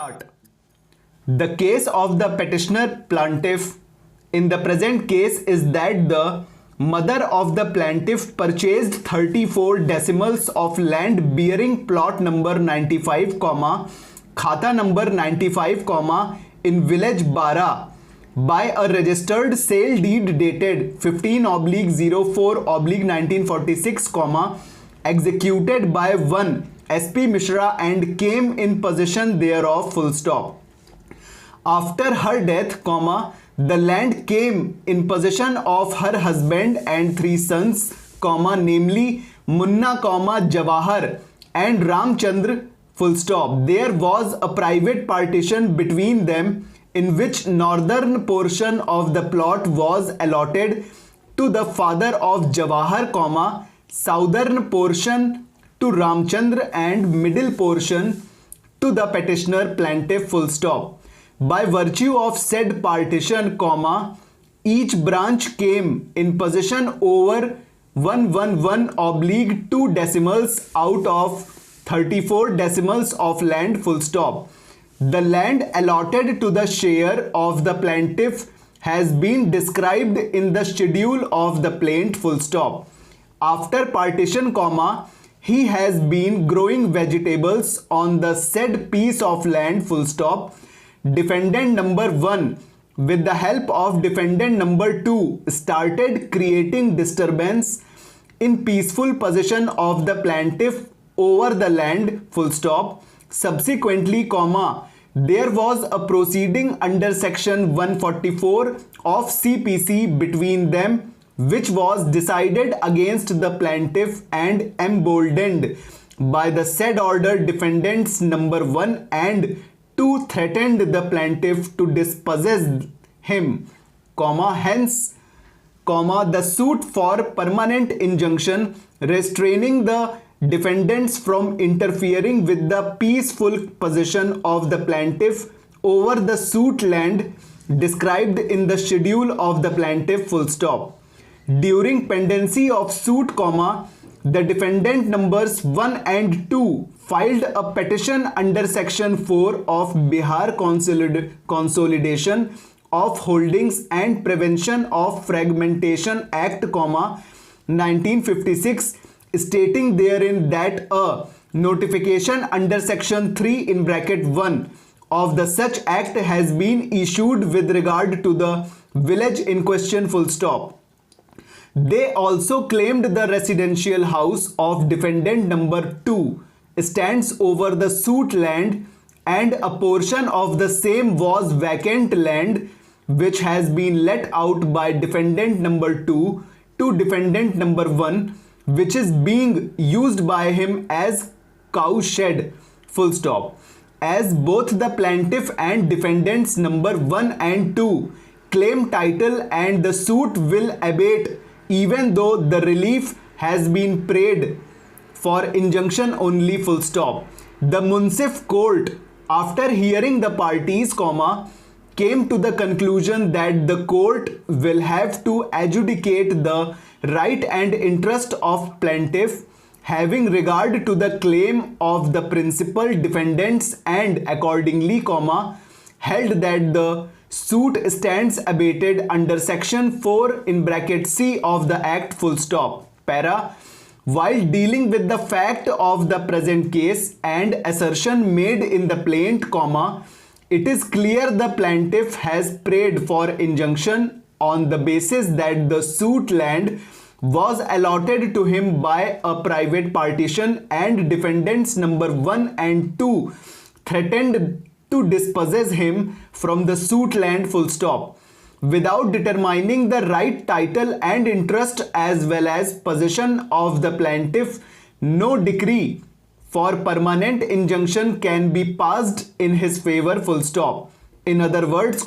Start. The case of the petitioner plaintiff in the present case is that the mother of the plaintiff purchased 34 decimals of land bearing plot number 95, khata number 95, in village Bara by a registered sale deed dated 15/04/1946, executed by one SP Mishra and came in possession thereof, full stop. After her death, the land came in possession of her husband and three sons, namely Munna, Jawahar and Ramchandra, full stop. There was a private partition between them in which northern portion of the plot was allotted to the father of Jawahar, southern portion to Ramchandra and middle portion to the petitioner plaintiff, full stop. By virtue of said partition, each branch came in possession over 111/2 decimals out of 34 decimals of land, full stop. The land allotted to the share of the plaintiff has been described in the schedule of the plaint, full stop. After partition, he has been growing vegetables on the said piece of land, full stop. Defendant number 1, with the help of defendant number 2, started creating disturbance in peaceful possession of the plaintiff over the land, full stop. Subsequently, there was a proceeding under section 144 of CPC between them, which was decided against the plaintiff and emboldened by the said order. Defendants number 1 and 2 threatened the plaintiff to dispossess him, hence, the suit for permanent injunction restraining the defendants from interfering with the peaceful possession of the plaintiff over the suit land described in the schedule of the plaintiff, full stop. During pendency of suit, the defendant numbers 1 and 2 filed a petition under section 4 of Bihar Consolidation of Holdings and Prevention of Fragmentation Act, 1956, stating therein that a notification under section 3 (1) of the such act has been issued with regard to the village in question, full stop. They also claimed the residential house of defendant number 2 stands over the suit land and a portion of the same was vacant land which has been let out by defendant number 2 to defendant number 1, which is being used by him as cow shed, full stop. As both the plaintiff and defendants number 1 and 2 claim title and the suit will abate even though the relief has been prayed for injunction only, full stop. The Munsif court, after hearing the parties, came to the conclusion that the court will have to adjudicate the right and interest of plaintiff having regard to the claim of the principal defendants and accordingly, held that the suit stands abated under section 4 (C) of the act, full stop. Para. While dealing with the fact of the present case and assertion made in the plaint, it is clear the plaintiff has prayed for injunction on the basis that the suit land was allotted to him by a private partition and defendants number 1 and 2 threatened to dispossess him from the suit land, full stop, without determining the right title and interest as well as possession of the plaintiff. No decree for permanent injunction can be passed in his favor, full stop. In other words,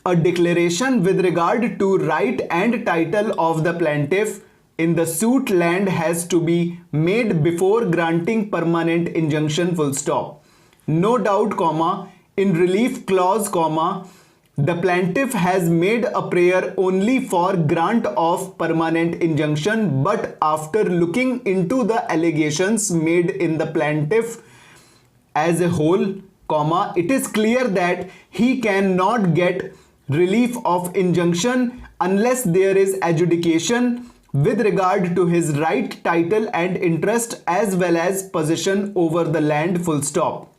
a declaration with regard to right and title of the plaintiff in the suit land has to be made before granting permanent injunction, full stop. No doubt, in relief clause, the plaintiff has made a prayer only for grant of permanent injunction, but after looking into the allegations made in the plaintiff as a whole, comma, it is clear that he cannot get relief of injunction unless there is adjudication with regard to his right, title and interest as well as possession over the land, full stop.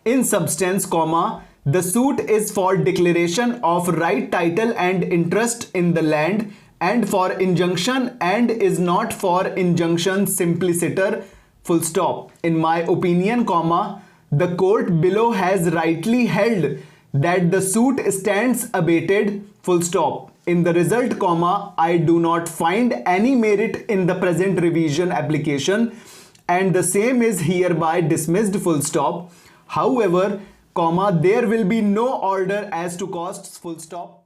In substance, comma, the suit is for declaration of right, title and interest in the land and for injunction and is not for injunction simpliciter, full stop. In my opinion, comma, the court below has rightly held that the suit stands abated, full stop. In the result, comma, I do not find any merit in the present revision application and the same is hereby dismissed, full stop. However, comma, there will be no order as to costs, full stop.